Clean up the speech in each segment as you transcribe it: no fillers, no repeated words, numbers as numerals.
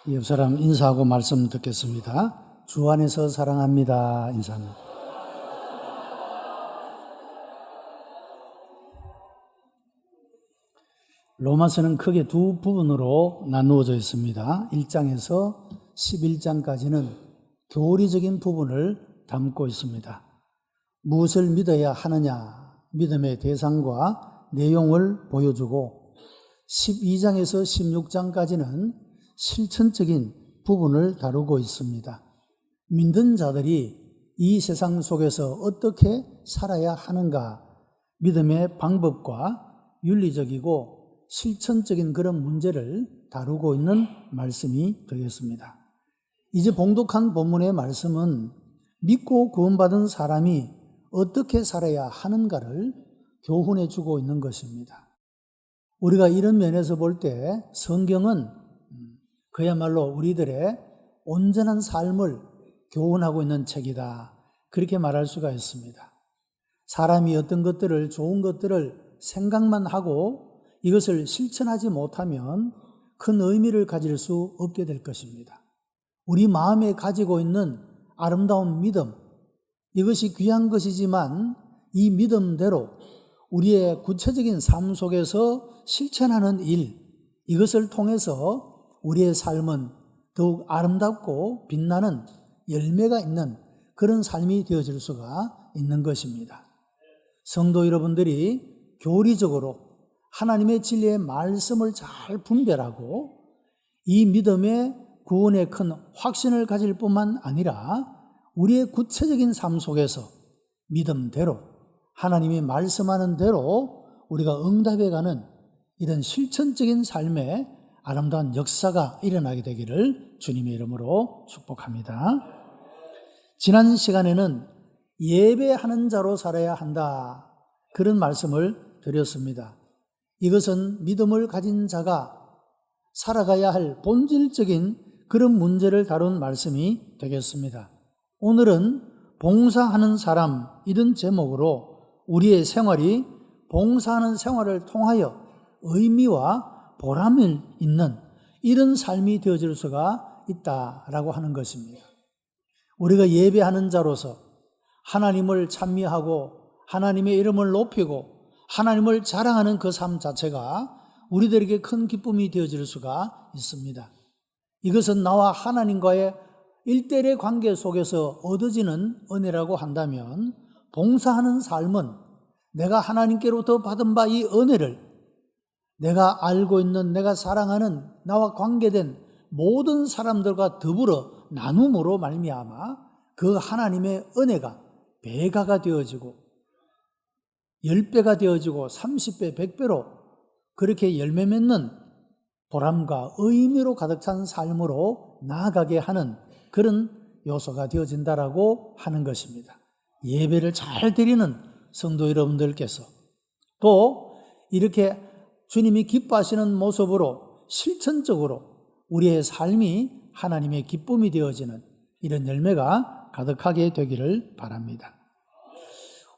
옆 사람 인사하고 말씀 듣겠습니다. 주 안에서 사랑합니다. 인사합니다. 로마서는 크게 두 부분으로 나누어져 있습니다. 1장에서 11장까지는 교리적인 부분을 담고 있습니다. 무엇을 믿어야 하느냐, 믿음의 대상과 내용을 보여주고 12장에서 16장까지는 실천적인 부분을 다루고 있습니다. 믿는 자들이 이 세상 속에서 어떻게 살아야 하는가, 믿음의 방법과 윤리적이고 실천적인 그런 문제를 다루고 있는 말씀이 되겠습니다. 이제 봉독한 본문의 말씀은 믿고 구원받은 사람이 어떻게 살아야 하는가를 교훈해 주고 있는 것입니다. 우리가 이런 면에서 볼 때 성경은 그야말로 우리들의 온전한 삶을 교훈하고 있는 책이다, 그렇게 말할 수가 있습니다. 사람이 어떤 것들을, 좋은 것들을 생각만 하고 이것을 실천하지 못하면 큰 의미를 가질 수 없게 될 것입니다. 우리 마음에 가지고 있는 아름다운 믿음, 이것이 귀한 것이지만 이 믿음대로 우리의 구체적인 삶 속에서 실천하는 일, 이것을 통해서 우리의 삶은 더욱 아름답고 빛나는 열매가 있는 그런 삶이 되어질 수가 있는 것입니다. 성도 여러분들이 교리적으로 하나님의 진리의 말씀을 잘 분별하고 이 믿음의 구원에 큰 확신을 가질 뿐만 아니라 우리의 구체적인 삶 속에서 믿음대로 하나님이 말씀하는 대로 우리가 응답해가는 이런 실천적인 삶의 아름다운 역사가 일어나게 되기를 주님의 이름으로 축복합니다. 지난 시간에는 예배하는 자로 살아야 한다, 그런 말씀을 드렸습니다. 이것은 믿음을 가진 자가 살아가야 할 본질적인 그런 문제를 다룬 말씀이 되겠습니다. 오늘은 봉사하는 사람, 이런 제목으로 우리의 생활이 봉사하는 생활을 통하여 의미와 보람을 있는 이런 삶이 되어질 수가 있다라고 하는 것입니다. 우리가 예배하는 자로서 하나님을 찬미하고 하나님의 이름을 높이고 하나님을 자랑하는 그 삶 자체가 우리들에게 큰 기쁨이 되어질 수가 있습니다. 이것은 나와 하나님과의 일대일의 관계 속에서 얻어지는 은혜라고 한다면, 봉사하는 삶은 내가 하나님께로부터 받은 바 이 은혜를 내가 알고 있는, 내가 사랑하는, 나와 관계된 모든 사람들과 더불어 나눔으로 말미암아 그 하나님의 은혜가 배가가 되어지고 10배가 되어지고 30배, 100배로 그렇게 열매 맺는 보람과 의미로 가득 찬 삶으로 나아가게 하는 그런 요소가 되어진다라고 하는 것입니다. 예배를 잘 드리는 성도 여러분들께서 또 이렇게 주님이 기뻐하시는 모습으로 실천적으로 우리의 삶이 하나님의 기쁨이 되어지는 이런 열매가 가득하게 되기를 바랍니다.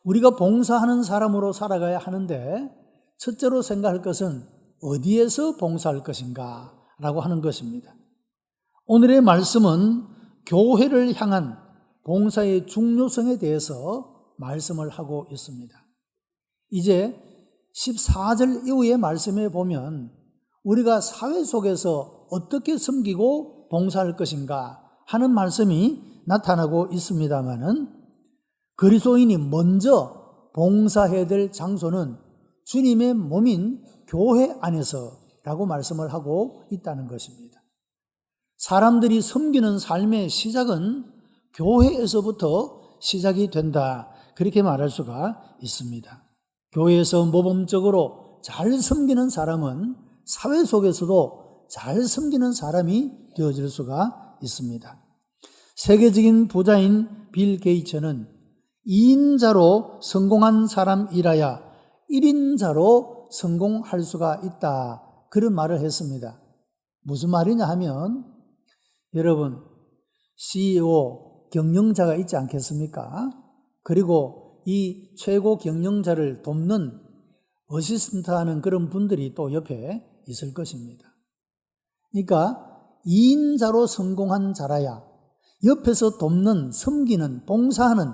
우리가 봉사하는 사람으로 살아가야 하는데 첫째로 생각할 것은 어디에서 봉사할 것인가 라고 하는 것입니다. 오늘의 말씀은 교회를 향한 봉사의 중요성에 대해서 말씀을 하고 있습니다. 이제 14절 이후의 말씀에 보면 우리가 사회 속에서 어떻게 섬기고 봉사할 것인가 하는 말씀이 나타나고 있습니다만은, 그리스도인이 먼저 봉사해야 될 장소는 주님의 몸인 교회 안에서라고 말씀을 하고 있다는 것입니다. 사람들이 섬기는 삶의 시작은 교회에서부터 시작이 된다, 그렇게 말할 수가 있습니다. 교회에서 모범적으로 잘 섬기는 사람은 사회 속에서도 잘 섬기는 사람이 되어질 수가 있습니다. 세계적인 부자인 빌 게이츠는 2인자로 성공한 사람이라야 1인자로 성공할 수가 있다, 그런 말을 했습니다. 무슨 말이냐 하면, 여러분 CEO, 경영자가 있지 않겠습니까? 그리고 이 최고 경영자를 돕는 어시스턴트 하는 그런 분들이 또 옆에 있을 것입니다. 그러니까 2인자로 성공한 자라야 옆에서 돕는, 섬기는, 봉사하는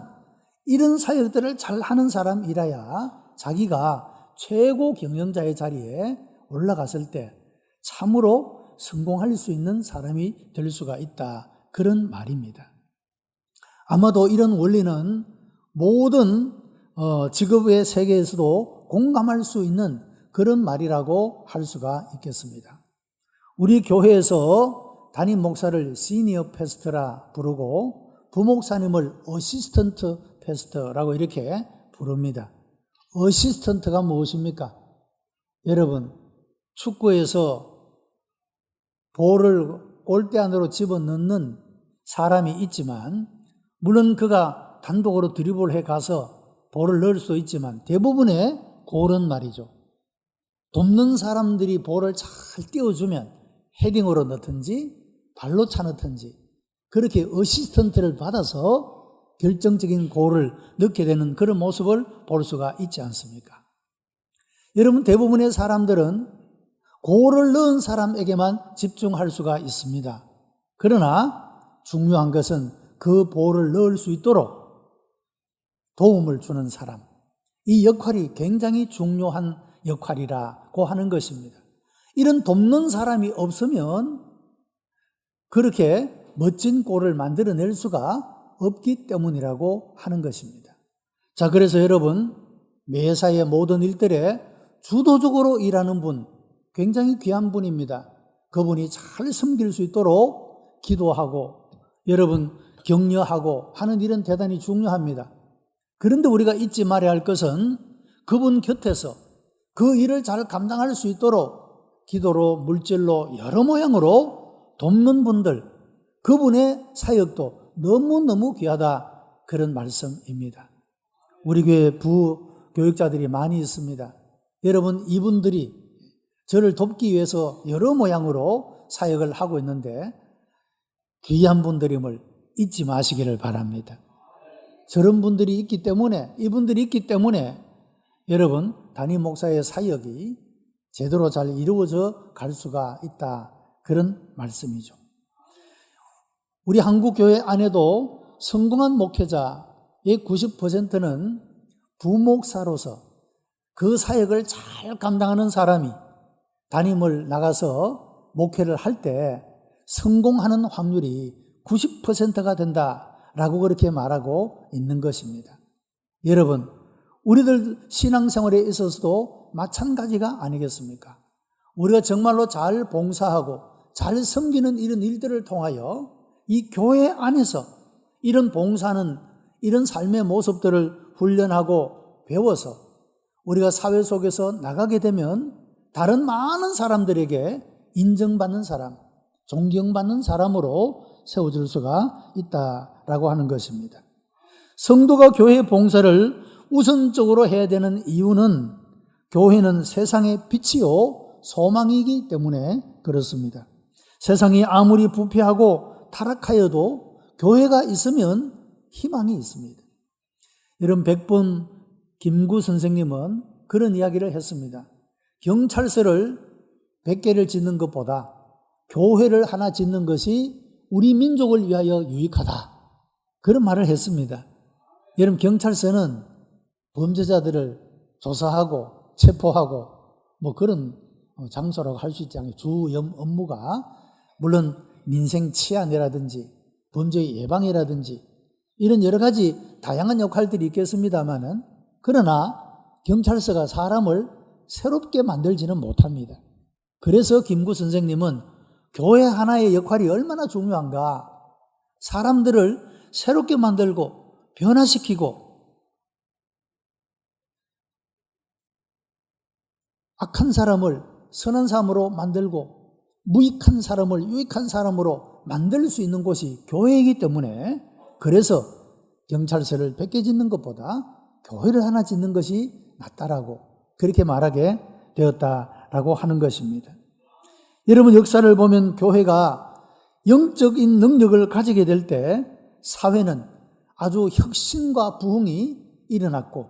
이런 사역들을 잘하는 사람이라야 자기가 최고 경영자의 자리에 올라갔을 때 참으로 성공할 수 있는 사람이 될 수가 있다. 그런 말입니다. 아마도 이런 원리는 모든 직업의 세계에서도 공감할 수 있는 그런 말이라고 할 수가 있겠습니다. 우리 교회에서 담임 목사를 시니어 패스터라 부르고 부목사님을 어시스턴트 패스터라고 이렇게 부릅니다. 어시스턴트가 무엇입니까? 여러분, 축구에서 볼을 골대 안으로 집어넣는 사람이 있지만 물론 그가 단독으로 드리블해 가서 볼을 넣을 수도 있지만 대부분의 골은 말이죠. 돕는 사람들이 볼을 잘 띄워주면 헤딩으로 넣든지 발로 차 넣든지 그렇게 어시스턴트를 받아서 결정적인 골을 넣게 되는 그런 모습을 볼 수가 있지 않습니까? 여러분, 대부분의 사람들은 골을 넣은 사람에게만 집중할 수가 있습니다. 그러나 중요한 것은 그 볼을 넣을 수 있도록 도움을 주는 사람, 이 역할이 굉장히 중요한 역할이라고 하는 것입니다. 이런 돕는 사람이 없으면 그렇게 멋진 골을 만들어낼 수가 없기 때문이라고 하는 것입니다. 자, 그래서 여러분, 매사의 모든 일들에 주도적으로 일하는 분, 굉장히 귀한 분입니다. 그분이 잘 섬길 수 있도록 기도하고 여러분 격려하고 하는 일은 대단히 중요합니다. 그런데 우리가 잊지 말아야 할 것은 그분 곁에서 그 일을 잘 감당할 수 있도록 기도로, 물질로, 여러 모양으로 돕는 분들, 그분의 사역도 너무너무 귀하다, 그런 말씀입니다. 우리 교회 부교육자들이 많이 있습니다. 여러분, 이분들이 저를 돕기 위해서 여러 모양으로 사역을 하고 있는데 귀한 분들임을 잊지 마시기를 바랍니다. 저런 분들이 있기 때문에, 이분들이 있기 때문에 여러분, 담임 목사의 사역이 제대로 잘 이루어져 갈 수가 있다, 그런 말씀이죠. 우리 한국교회 안에도 성공한 목회자의 90%는 부목사로서 그 사역을 잘 감당하는 사람이 담임을 나가서 목회를 할 때 성공하는 확률이 90%가 된다라고 그렇게 말하고 있는 것입니다. 여러분, 우리들 신앙생활에 있어서도 마찬가지가 아니겠습니까? 우리가 정말로 잘 봉사하고 잘 섬기는 이런 일들을 통하여 이 교회 안에서 이런 봉사는, 이런 삶의 모습들을 훈련하고 배워서 우리가 사회 속에서 나가게 되면 다른 많은 사람들에게 인정받는 사람, 존경받는 사람으로 세워질 수가 있다라고 하는 것입니다. 성도가 교회 봉사를 우선적으로 해야 되는 이유는 교회는 세상의 빛이요 소망이기 때문에 그렇습니다. 세상이 아무리 부패하고 타락하여도 교회가 있으면 희망이 있습니다. 여러분, 백분 김구 선생님은 그런 이야기를 했습니다. 경찰서를 100개를 짓는 것보다 교회를 하나 짓는 것이 우리 민족을 위하여 유익하다, 그런 말을 했습니다. 여러분, 경찰서는 범죄자들을 조사하고 체포하고 뭐 그런 장소라고 할 수 있지 않아요. 주 업무가 물론 민생 치안이라든지 범죄 예방이라든지 이런 여러 가지 다양한 역할들이 있겠습니다만은, 그러나 경찰서가 사람을 새롭게 만들지는 못합니다. 그래서 김구 선생님은 교회 하나의 역할이 얼마나 중요한가, 사람들을 새롭게 만들고 변화시키고 악한 사람을 선한 사람으로 만들고 무익한 사람을 유익한 사람으로 만들 수 있는 곳이 교회이기 때문에, 그래서 경찰서를 100개 짓는 것보다 교회를 하나 짓는 것이 낫다라고 그렇게 말하게 되었다라고 하는 것입니다. 여러분, 역사를 보면 교회가 영적인 능력을 가지게 될 때 사회는 아주 혁신과 부흥이 일어났고,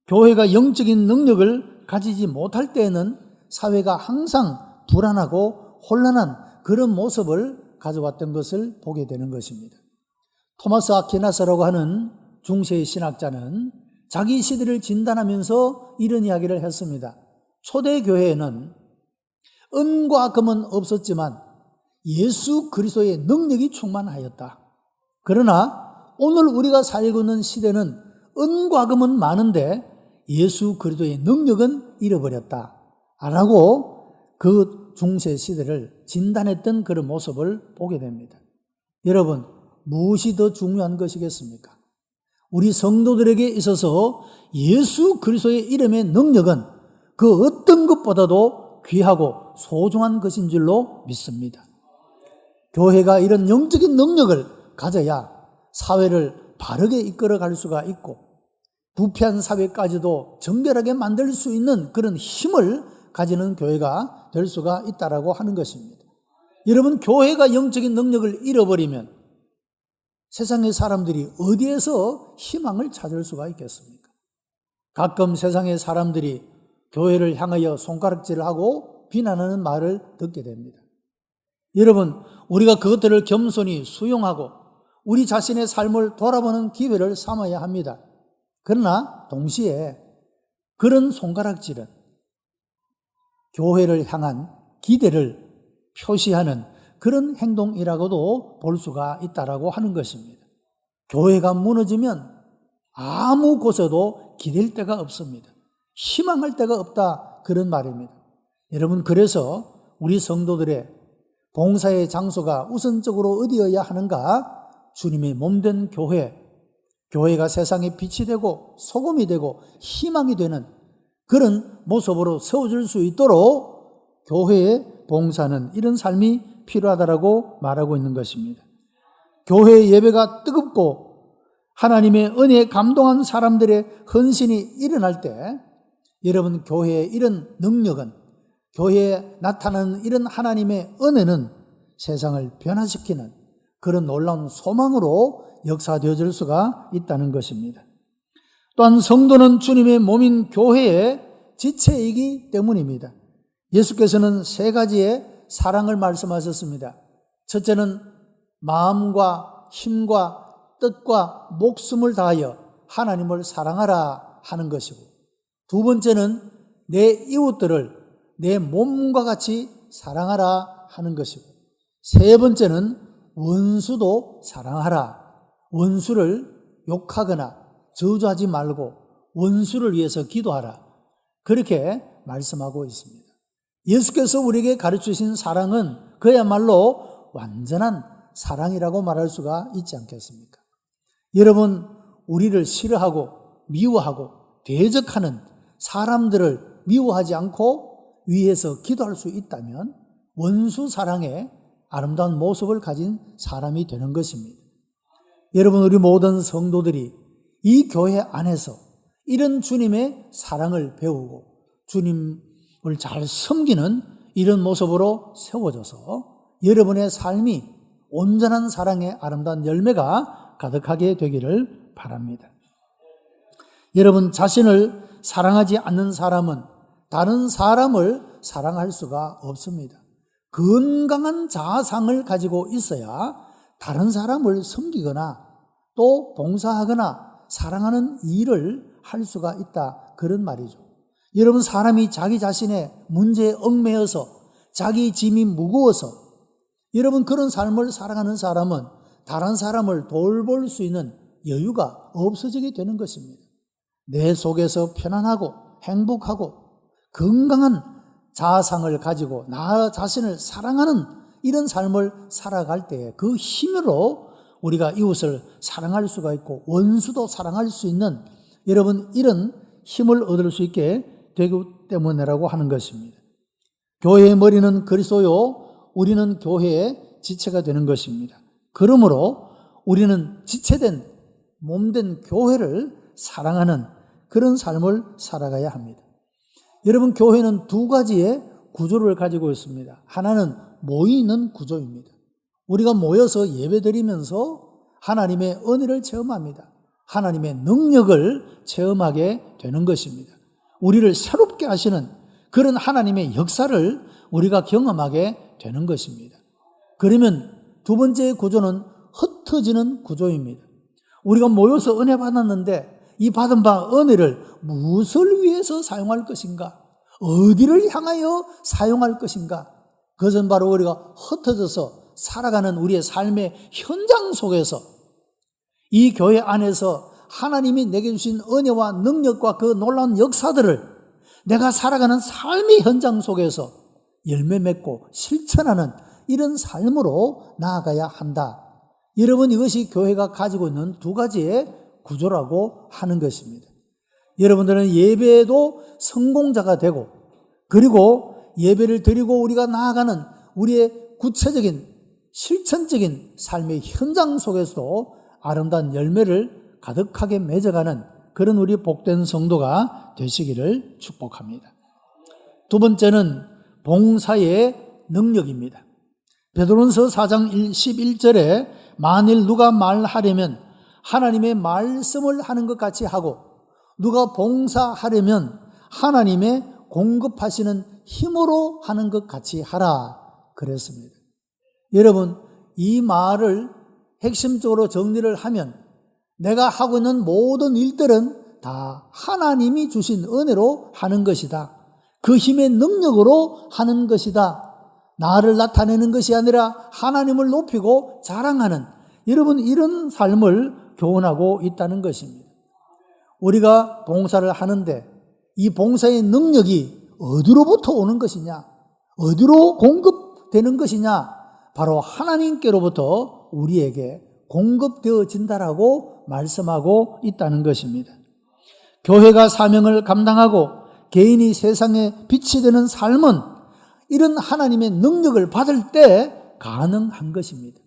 교회가 영적인 능력을 가지지 못할 때에는 사회가 항상 불안하고 혼란한 그런 모습을 가져왔던 것을 보게 되는 것입니다. 토마스 아퀴나스라고 하는 중세의 신학자는 자기 시대를 진단하면서 이런 이야기를 했습니다. 초대 교회에는 은과 금은 없었지만 예수 그리스도의 능력이 충만하였다. 그러나 오늘 우리가 살고 있는 시대는 은과 금은 많은데 예수 그리스도의 능력은 잃어버렸다 라고 그 중세 시대를 진단했던 그런 모습을 보게 됩니다. 여러분, 무엇이 더 중요한 것이겠습니까? 우리 성도들에게 있어서 예수 그리스도의 이름의 능력은 그 어떤 것보다도 귀하고 소중한 것인 줄로 믿습니다. 교회가 이런 영적인 능력을 가져야 사회를 바르게 이끌어갈 수가 있고 부패한 사회까지도 정결하게 만들 수 있는 그런 힘을 가지는 교회가 될 수가 있다라고 하는 것입니다. 여러분, 교회가 영적인 능력을 잃어버리면 세상의 사람들이 어디에서 희망을 찾을 수가 있겠습니까? 가끔 세상의 사람들이 교회를 향하여 손가락질을 하고 비난하는 말을 듣게 됩니다. 여러분, 우리가 그것들을 겸손히 수용하고 우리 자신의 삶을 돌아보는 기회를 삼아야 합니다. 그러나 동시에 그런 손가락질은 교회를 향한 기대를 표시하는 그런 행동이라고도 볼 수가 있다라고 하는 것입니다. 교회가 무너지면 아무 곳에도 기댈 데가 없습니다. 희망할 데가 없다, 그런 말입니다. 여러분, 그래서 우리 성도들의 봉사의 장소가 우선적으로 어디여야 하는가? 주님의 몸된 교회, 교회가 세상의 빛이 되고 소금이 되고 희망이 되는 그런 모습으로 세워질 수 있도록 교회의 봉사는 이런 삶이 필요하다라고 말하고 있는 것입니다. 교회의 예배가 뜨겁고 하나님의 은혜에 감동한 사람들의 헌신이 일어날 때 여러분, 교회의 이런 능력은, 교회에 나타나는 이런 하나님의 은혜는 세상을 변화시키는 그런 놀라운 소망으로 역사되어질 수가 있다는 것입니다. 또한 성도는 주님의 몸인 교회의 지체이기 때문입니다. 예수께서는 세 가지의 사랑을 말씀하셨습니다. 첫째는 마음과 힘과 뜻과 목숨을 다하여 하나님을 사랑하라 하는 것이고, 두 번째는 내 이웃들을 내 몸과 같이 사랑하라 하는 것이고, 세 번째는 원수도 사랑하라. 원수를 욕하거나 저주하지 말고 원수를 위해서 기도하라. 그렇게 말씀하고 있습니다. 예수께서 우리에게 가르치신 사랑은 그야말로 완전한 사랑이라고 말할 수가 있지 않겠습니까? 여러분, 우리를 싫어하고 미워하고 대적하는 사람들을 미워하지 않고 위해서 기도할 수 있다면 원수 사랑의 아름다운 모습을 가진 사람이 되는 것입니다. 여러분, 우리 모든 성도들이 이 교회 안에서 이런 주님의 사랑을 배우고 주님을 잘 섬기는 이런 모습으로 세워져서 여러분의 삶이 온전한 사랑의 아름다운 열매가 가득하게 되기를 바랍니다. 여러분, 자신을 사랑하지 않는 사람은 다른 사람을 사랑할 수가 없습니다. 건강한 자아상을 가지고 있어야 다른 사람을 섬기거나 또 봉사하거나 사랑하는 일을 할 수가 있다, 그런 말이죠. 여러분, 사람이 자기 자신의 문제에 얽매여서 자기 짐이 무거워서 여러분 그런 삶을 살아가는 사람은 다른 사람을 돌볼 수 있는 여유가 없어지게 되는 것입니다. 내 속에서 편안하고 행복하고 건강한 자아상을 가지고 나 자신을 사랑하는 이런 삶을 살아갈 때 그 힘으로 우리가 이웃을 사랑할 수가 있고 원수도 사랑할 수 있는 여러분 이런 힘을 얻을 수 있게 되기 때문이라고 하는 것입니다. 교회의 머리는 그리스도요, 우리는 교회의 지체가 되는 것입니다. 그러므로 우리는 지체된 몸된 교회를 사랑하는 그런 삶을 살아가야 합니다. 여러분, 교회는 두 가지의 구조를 가지고 있습니다. 하나는 모이는 구조입니다. 우리가 모여서 예배드리면서 하나님의 은혜를 체험합니다. 하나님의 능력을 체험하게 되는 것입니다. 우리를 새롭게 하시는 그런 하나님의 역사를 우리가 경험하게 되는 것입니다. 그러면 두 번째 구조는 흩어지는 구조입니다. 우리가 모여서 은혜 받았는데 이 받은 바 은혜를 무엇을 위해서 사용할 것인가? 어디를 향하여 사용할 것인가? 그것은 바로 우리가 흩어져서 살아가는 우리의 삶의 현장 속에서 이 교회 안에서 하나님이 내게 주신 은혜와 능력과 그 놀라운 역사들을 내가 살아가는 삶의 현장 속에서 열매 맺고 실천하는 이런 삶으로 나아가야 한다. 여러분, 이것이 교회가 가지고 있는 두 가지의 구조라고 하는 것입니다. 여러분들은 예배에도 성공자가 되고, 그리고 예배를 드리고 우리가 나아가는 우리의 구체적인 실천적인 삶의 현장 속에서도 아름다운 열매를 가득하게 맺어가는 그런 우리 복된 성도가 되시기를 축복합니다. 두 번째는 봉사의 능력입니다. 베드로전서 4장 11절에 만일 누가 말하려면 하나님의 말씀을 하는 것 같이 하고 누가 봉사하려면 하나님의 공급하시는 힘으로 하는 것 같이 하라 그랬습니다. 여러분, 이 말을 핵심적으로 정리를 하면 내가 하고 있는 모든 일들은 다 하나님이 주신 은혜로 하는 것이다. 그 힘의 능력으로 하는 것이다. 나를 나타내는 것이 아니라 하나님을 높이고 자랑하는, 여러분, 이런 삶을 교훈하고 있다는 것입니다. 우리가 봉사를 하는데 이 봉사의 능력이 어디로부터 오는 것이냐? 어디로 공급되는 것이냐? 바로 하나님께로부터 우리에게 공급되어진다라고 말씀하고 있다는 것입니다. 교회가 사명을 감당하고 개인이 세상에 빛이 되는 삶은 이런 하나님의 능력을 받을 때 가능한 것입니다.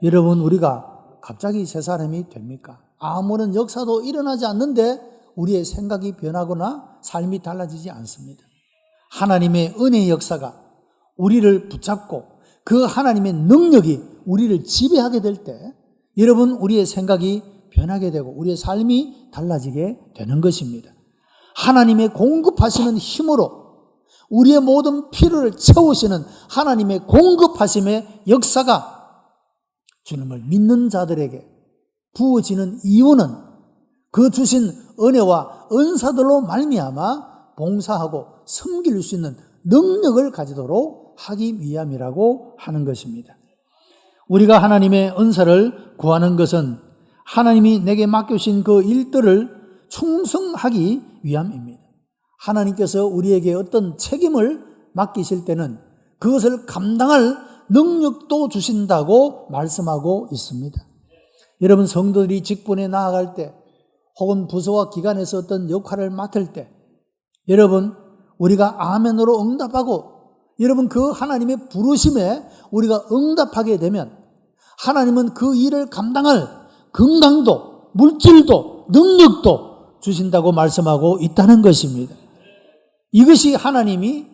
여러분, 우리가 갑자기 새 사람이 됩니까? 아무런 역사도 일어나지 않는데 우리의 생각이 변하거나 삶이 달라지지 않습니다. 하나님의 은혜의 역사가 우리를 붙잡고 그 하나님의 능력이 우리를 지배하게 될 때 여러분, 우리의 생각이 변하게 되고 우리의 삶이 달라지게 되는 것입니다. 하나님의 공급하시는 힘으로 우리의 모든 필요를 채우시는 하나님의 공급하심의 역사가 주님을 믿는 자들에게 부어지는 이유는 그 주신 은혜와 은사들로 말미암아 봉사하고 섬길 수 있는 능력을 가지도록 하기 위함이라고 하는 것입니다. 우리가 하나님의 은사를 구하는 것은 하나님이 내게 맡겨주신 그 일들을 충성하기 위함입니다. 하나님께서 우리에게 어떤 책임을 맡기실 때는 그것을 감당할 능력도 주신다고 말씀하고 있습니다. 여러분, 성도들이 직분에 나아갈 때 혹은 부서와 기관에서 어떤 역할을 맡을 때 여러분, 우리가 아멘으로 응답하고 여러분, 그 하나님의 부르심에 우리가 응답하게 되면 하나님은 그 일을 감당할 건강도 물질도 능력도 주신다고 말씀하고 있다는 것입니다. 이것이 하나님이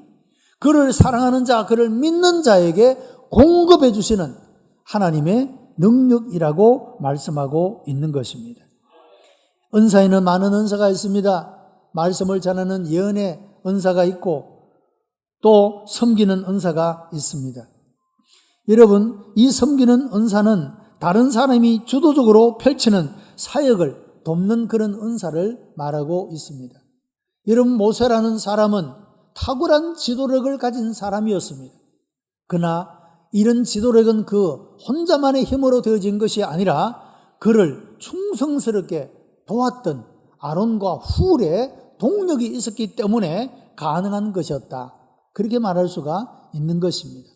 그를 사랑하는 자, 그를 믿는 자에게 공급해 주시는 하나님의 능력이라고 말씀하고 있는 것입니다. 은사에는 많은 은사가 있습니다. 말씀을 전하는 예언의 은사가 있고 또 섬기는 은사가 있습니다. 여러분, 이 섬기는 은사는 다른 사람이 주도적으로 펼치는 사역을 돕는 그런 은사를 말하고 있습니다. 여러분, 모세라는 사람은 탁월한 지도력을 가진 사람이었습니다. 그러나 이런 지도력은 그 혼자만의 힘으로 되어진 것이 아니라 그를 충성스럽게 도왔던 아론과 훌의 동력이 있었기 때문에 가능한 것이었다. 그렇게 말할 수가 있는 것입니다.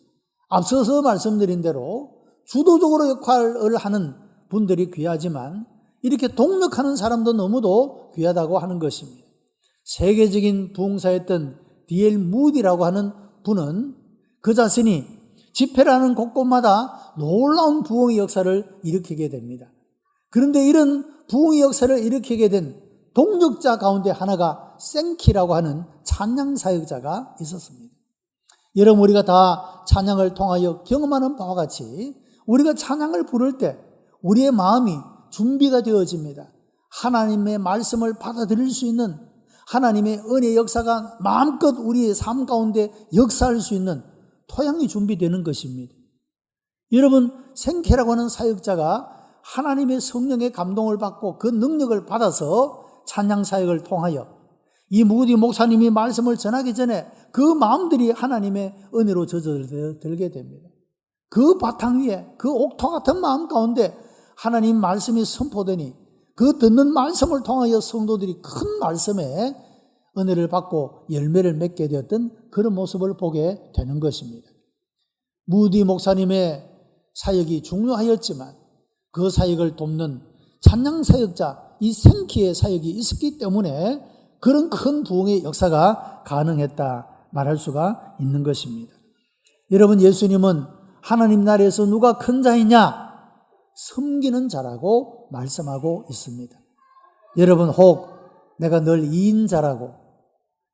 앞서서 말씀드린 대로 주도적으로 역할을 하는 분들이 귀하지만 이렇게 동력하는 사람도 너무도 귀하다고 하는 것입니다. 세계적인 부흥사였던 D.L. 무디라고 하는 분은 그 자신이 집회라는 곳곳마다 놀라운 부흥의 역사를 일으키게 됩니다. 그런데 이런 부흥의 역사를 일으키게 된 동력자 가운데 하나가 생키라고 하는 찬양 사역자가 있었습니다. 여러분, 우리가 다 찬양을 통하여 경험하는 바와 같이 우리가 찬양을 부를 때 우리의 마음이 준비가 되어집니다. 하나님의 말씀을 받아들일 수 있는 하나님의 은혜의 역사가 마음껏 우리의 삶 가운데 역사할 수 있는 토양이 준비되는 것입니다. 여러분, 생케라고 하는 사역자가 하나님의 성령의 감동을 받고 그 능력을 받아서 찬양 사역을 통하여 이 무디 목사님이 말씀을 전하기 전에 그 마음들이 하나님의 은혜로 젖어들게 됩니다. 그 바탕 위에 그 옥토 같은 마음 가운데 하나님 말씀이 선포되니 그 듣는 말씀을 통하여 성도들이 큰 말씀에 은혜를 받고 열매를 맺게 되었던 그런 모습을 보게 되는 것입니다. 무디 목사님의 사역이 중요하였지만 그 사역을 돕는 찬양 사역자 이 생키의 사역이 있었기 때문에 그런 큰 부흥의 역사가 가능했다 말할 수가 있는 것입니다. 여러분, 예수님은 하나님 나라에서 누가 큰 자이냐? 섬기는 자라고 말씀하고 있습니다. 여러분, 혹 내가 늘 2인자라고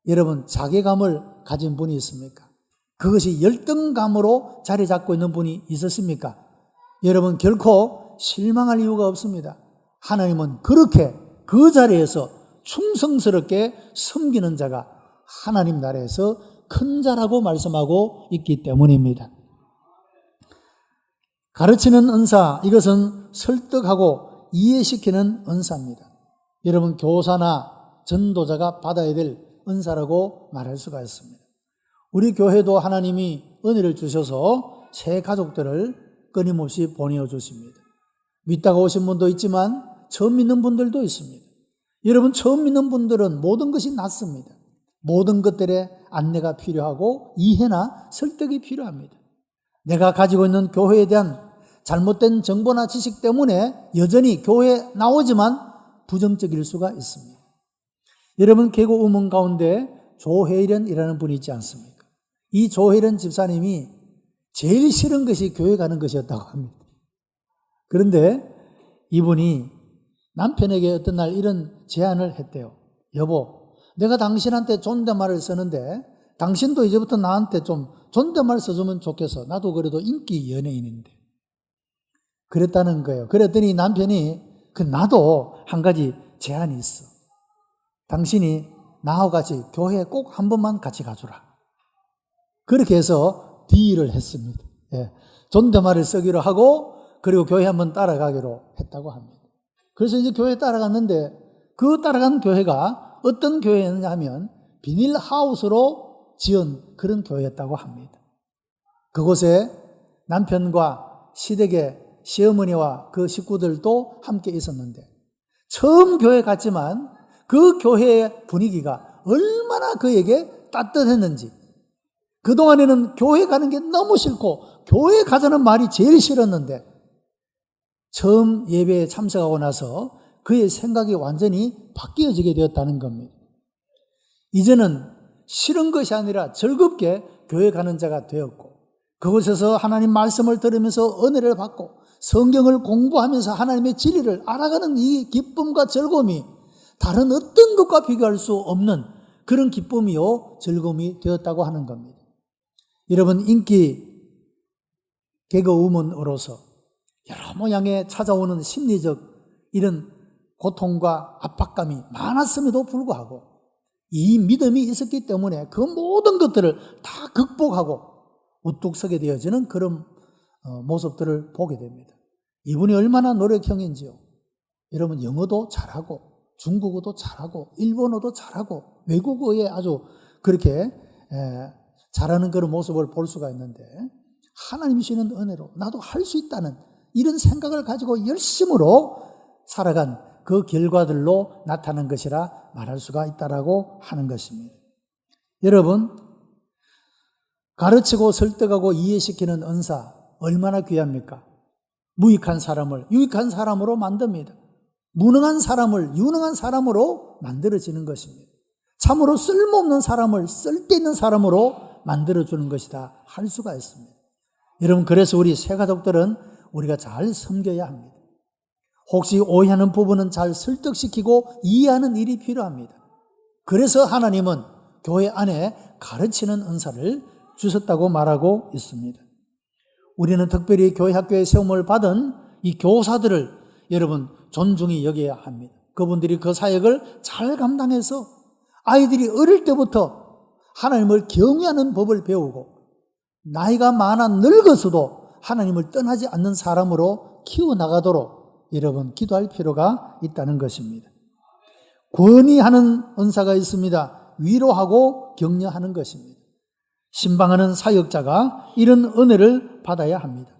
여러분 자괴감을 가진 분이 있습니까? 그것이 열등감으로 자리 잡고 있는 분이 있었습니까? 여러분, 결코 실망할 이유가 없습니다. 하나님은 그렇게 그 자리에서 충성스럽게 섬기는 자가 하나님 나라에서 큰 자라고 말씀하고 있기 때문입니다. 가르치는 은사, 이것은 설득하고 이해시키는 은사입니다. 여러분, 교사나 전도자가 받아야 될 은사라고 말할 수가 있습니다. 우리 교회도 하나님이 은혜를 주셔서 새 가족들을 끊임없이 보내어 주십니다. 믿다가 오신 분도 있지만 처음 믿는 분들도 있습니다. 여러분, 처음 믿는 분들은 모든 것이 낫습니다. 모든 것들의 안내가 필요하고 이해나 설득이 필요합니다. 내가 가지고 있는 교회에 대한 잘못된 정보나 지식 때문에 여전히 교회에 나오지만 부정적일 수가 있습니다. 여러분, 계곡 음원 가운데 조혜련이라는 분이 있지 않습니까? 이 조혜련 집사님이 제일 싫은 것이 교회 가는 것이었다고 합니다. 그런데 이분이 남편에게 어떤 날 이런 제안을 했대요. 여보, 내가 당신한테 존댓말을 쓰는데 당신도 이제부터 나한테 좀 존댓말 써주면 좋겠어. 나도 그래도 인기 연예인인데. 그랬다는 거예요. 그랬더니 남편이 나도 한 가지 제안이 있어. 당신이 나하고 같이 교회에 꼭 한 번만 같이 가주라. 그렇게 해서 딜을 했습니다. 예. 존댓말을 쓰기로 하고 그리고 교회 한번 따라가기로 했다고 합니다. 그래서 이제 교회에 따라갔는데 그 따라간 교회가 어떤 교회였냐 하면 비닐하우스로 지은 그런 교회였다고 합니다. 그곳에 남편과 시댁의 시어머니와 그 식구들도 함께 있었는데 처음 교회 갔지만 그 교회의 분위기가 얼마나 그에게 따뜻했는지 그동안에는 교회 가는 게 너무 싫고 교회 가자는 말이 제일 싫었는데 처음 예배에 참석하고 나서 그의 생각이 완전히 바뀌어지게 되었다는 겁니다. 이제는 싫은 것이 아니라 즐겁게 교회 가는 자가 되었고 그곳에서 하나님 말씀을 들으면서 은혜를 받고 성경을 공부하면서 하나님의 진리를 알아가는 이 기쁨과 즐거움이 다른 어떤 것과 비교할 수 없는 그런 기쁨이요 즐거움이 되었다고 하는 겁니다. 여러분, 인기 개그우먼으로서 여러 모양의 찾아오는 심리적 이런 고통과 압박감이 많았음에도 불구하고 이 믿음이 있었기 때문에 그 모든 것들을 다 극복하고 우뚝 서게 되어지는 그런 모습들을 보게 됩니다. 이분이 얼마나 노력형인지요. 여러분, 영어도 잘하고 중국어도 잘하고 일본어도 잘하고 외국어에 아주 그렇게 잘하는 그런 모습을 볼 수가 있는데 하나님이 주시는 은혜로 나도 할 수 있다는 이런 생각을 가지고 열심으로 살아간 그 결과들로 나타난 것이라 말할 수가 있다라고 하는 것입니다. 여러분, 가르치고 설득하고 이해시키는 은사 얼마나 귀합니까? 무익한 사람을 유익한 사람으로 만듭니다. 무능한 사람을 유능한 사람으로 만들어지는 것입니다. 참으로 쓸모없는 사람을 쓸데있는 사람으로 만들어주는 것이다 할 수가 있습니다. 여러분, 그래서 우리 새가족들은 우리가 잘 섬겨야 합니다. 혹시 오해하는 부분은 잘 설득시키고 이해하는 일이 필요합니다. 그래서 하나님은 교회 안에 가르치는 은사를 주셨다고 말하고 있습니다. 우리는 특별히 교회 학교에 세움을 받은 이 교사들을 여러분 존중히 여겨야 합니다. 그분들이 그 사역을 잘 감당해서 아이들이 어릴 때부터 하나님을 경외하는 법을 배우고 나이가 많아 늙어서도 하나님을 떠나지 않는 사람으로 키워나가도록 여러분 기도할 필요가 있다는 것입니다. 권위하는 은사가 있습니다. 위로하고 격려하는 것입니다. 신방하는 사역자가 이런 은혜를 받아야 합니다.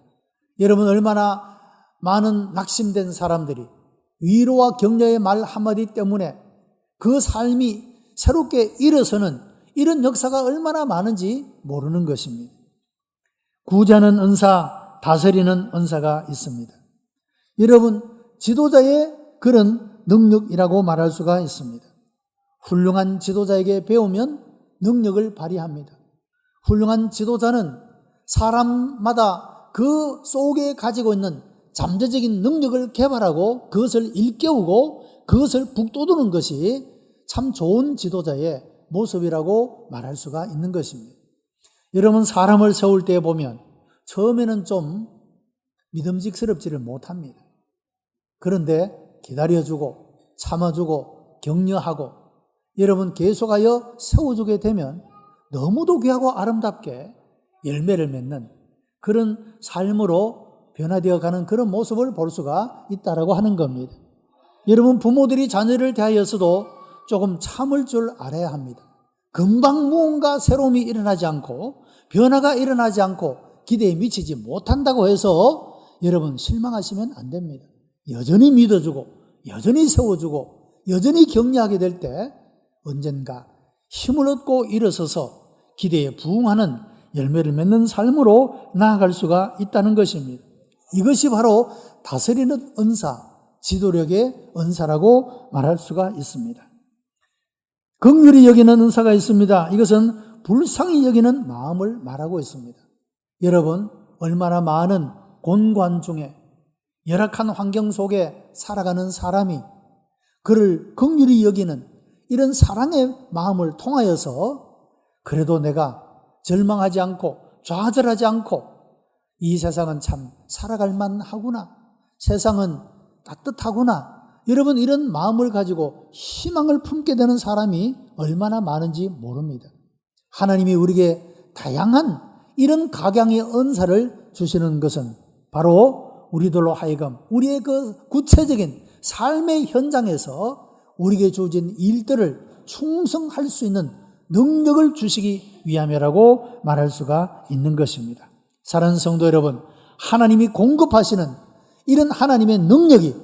여러분 얼마나 많은 낙심된 사람들이 위로와 격려의 말 한마디 때문에 그 삶이 새롭게 일어서는 이런 역사가 얼마나 많은지 모르는 것입니다. 구제하는 은사, 다스리는 은사가 있습니다. 여러분 지도자의 그런 능력이라고 말할 수가 있습니다. 훌륭한 지도자에게 배우면 능력을 발휘합니다. 훌륭한 지도자는 사람마다 그 속에 가지고 있는 잠재적인 능력을 개발하고 그것을 일깨우고 그것을 북돋우는 것이 참 좋은 지도자의 모습이라고 말할 수가 있는 것입니다. 여러분 사람을 세울 때 보면 처음에는 좀 믿음직스럽지를 못합니다. 그런데 기다려주고 참아주고 격려하고 여러분 계속하여 세워주게 되면 너무도 귀하고 아름답게 열매를 맺는 그런 삶으로 변화되어 가는 그런 모습을 볼 수가 있다라고 하는 겁니다. 여러분 부모들이 자녀를 대하여서도 조금 참을 줄 알아야 합니다. 금방 무언가 새로움이 일어나지 않고 변화가 일어나지 않고 기대에 미치지 못한다고 해서 여러분 실망하시면 안 됩니다. 여전히 믿어주고 여전히 세워주고 여전히 격려하게 될 때 언젠가 힘을 얻고 일어서서 기대에 부응하는 열매를 맺는 삶으로 나아갈 수가 있다는 것입니다. 이것이 바로 다스리는 은사, 지도력의 은사라고 말할 수가 있습니다. 긍휼히 여기는 은사가 있습니다. 이것은 불쌍히 여기는 마음을 말하고 있습니다. 여러분 얼마나 많은 곤관 중에 열악한 환경 속에 살아가는 사람이 그를 긍휼히 여기는 이런 사랑의 마음을 통하여서 그래도 내가 절망하지 않고 좌절하지 않고 이 세상은 참 살아갈 만하구나, 세상은 따뜻하구나, 여러분 이런 마음을 가지고 희망을 품게 되는 사람이 얼마나 많은지 모릅니다. 하나님이 우리에게 다양한 이런 각양의 은사를 주시는 것은 바로 우리들로 하여금 우리의 그 구체적인 삶의 현장에서 우리에게 주어진 일들을 충성할 수 있는 능력을 주시기 위함이라고 말할 수가 있는 것입니다. 사랑하는 성도 여러분, 하나님이 공급하시는 이런 하나님의 능력이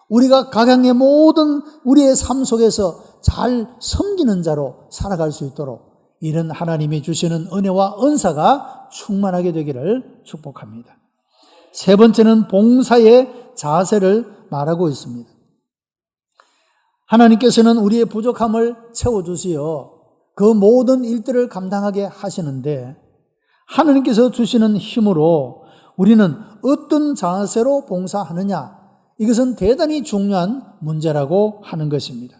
우리가 각양의 모든 우리의 삶 속에서 잘 섬기는 자로 살아갈 수 있도록 이런 하나님이 주시는 은혜와 은사가 충만하게 되기를 축복합니다. 세 번째는 봉사의 자세를 말하고 있습니다. 하나님께서는 우리의 부족함을 채워주시어 그 모든 일들을 감당하게 하시는데 하나님께서 주시는 힘으로 우리는 어떤 자세로 봉사하느냐, 이것은 대단히 중요한 문제라고 하는 것입니다.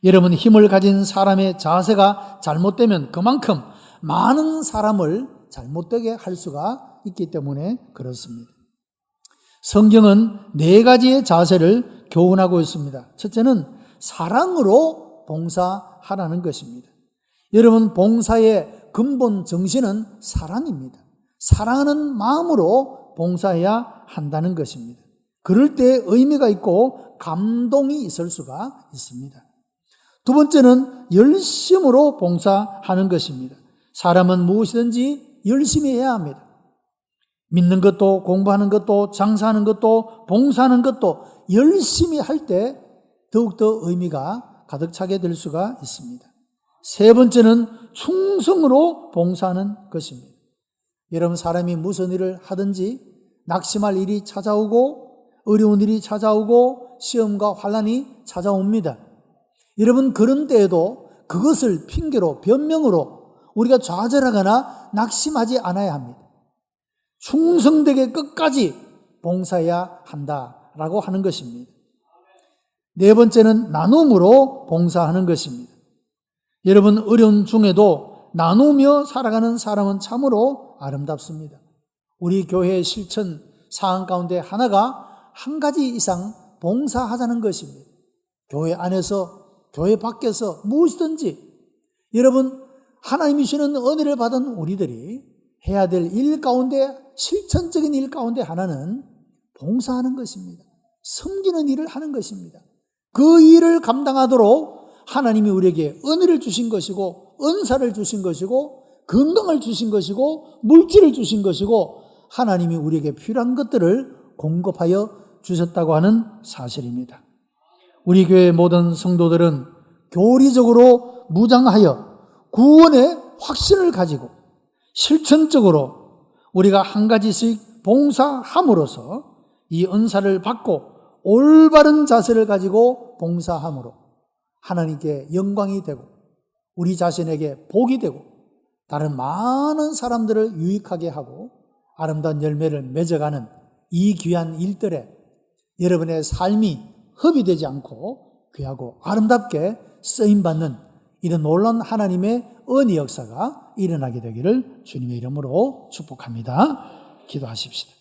여러분 힘을 가진 사람의 자세가 잘못되면 그만큼 많은 사람을 잘못되게 할 수가 있기 때문에 그렇습니다. 성경은 네 가지의 자세를 교훈하고 있습니다. 첫째는 사랑으로 봉사하라는 것입니다. 여러분 봉사의 근본 정신은 사랑입니다. 사랑하는 마음으로 봉사해야 한다는 것입니다. 그럴 때 의미가 있고 감동이 있을 수가 있습니다. 두 번째는 열심으로 봉사하는 것입니다. 사람은 무엇이든지 열심히 해야 합니다. 믿는 것도 공부하는 것도 장사하는 것도 봉사하는 것도 열심히 할 때 더욱더 의미가 가득 차게 될 수가 있습니다. 세 번째는 충성으로 봉사하는 것입니다. 여러분 사람이 무슨 일을 하든지 낙심할 일이 찾아오고 어려운 일이 찾아오고 시험과 환난이 찾아옵니다. 여러분 그런 때에도 그것을 핑계로 변명으로 우리가 좌절하거나 낙심하지 않아야 합니다. 충성되게 끝까지 봉사해야 한다라고 하는 것입니다. 네 번째는 나눔으로 봉사하는 것입니다. 여러분 어려운 중에도 나누며 살아가는 사람은 참으로 아름답습니다. 우리 교회의 실천 사항 가운데 하나가 한 가지 이상 봉사하자는 것입니다. 교회 안에서 교회 밖에서 무엇이든지 여러분 하나님이 주시는 은혜를 받은 우리들이 해야 될 일 가운데, 실천적인 일 가운데 하나는 봉사하는 것입니다. 섬기는 일을 하는 것입니다. 그 일을 감당하도록 하나님이 우리에게 은혜를 주신 것이고, 은사를 주신 것이고, 건강을 주신 것이고, 물질을 주신 것이고, 하나님이 우리에게 필요한 것들을 공급하여 주셨다고 하는 사실입니다. 우리 교회 모든 성도들은 교리적으로 무장하여 구원의 확신을 가지고 실천적으로 우리가 한 가지씩 봉사함으로써 이 은사를 받고 올바른 자세를 가지고 봉사함으로 하나님께 영광이 되고 우리 자신에게 복이 되고 다른 많은 사람들을 유익하게 하고 아름다운 열매를 맺어가는 이 귀한 일들에 여러분의 삶이 허비되지 않고 귀하고 아름답게 쓰임받는 이런 놀라운 하나님의 은혜 역사가 일어나게 되기를 주님의 이름으로 축복합니다. 기도하십시다.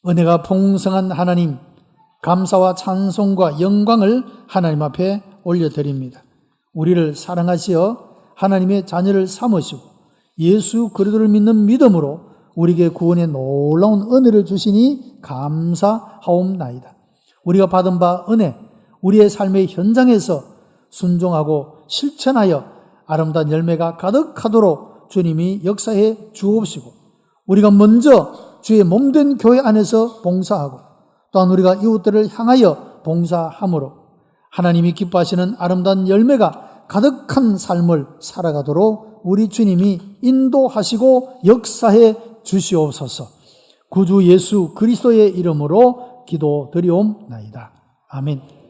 은혜가 풍성한 하나님, 감사와 찬송과 영광을 하나님 앞에 올려드립니다. 우리를 사랑하시어 하나님의 자녀를 삼으시고 예수 그리스도를 믿는 믿음으로 우리에게 구원의 놀라운 은혜를 주시니 감사하옵나이다. 우리가 받은 바 은혜, 우리의 삶의 현장에서 순종하고 실천하여 아름다운 열매가 가득하도록 주님이 역사해 주옵시고 우리가 먼저 주의 몸된 교회 안에서 봉사하고 또한 우리가 이웃들을 향하여 봉사함으로 하나님이 기뻐하시는 아름다운 열매가 가득한 삶을 살아가도록 우리 주님이 인도하시고 역사해 주시옵소서. 구주 예수 그리스도의 이름으로 기도드리옵나이다. 아멘.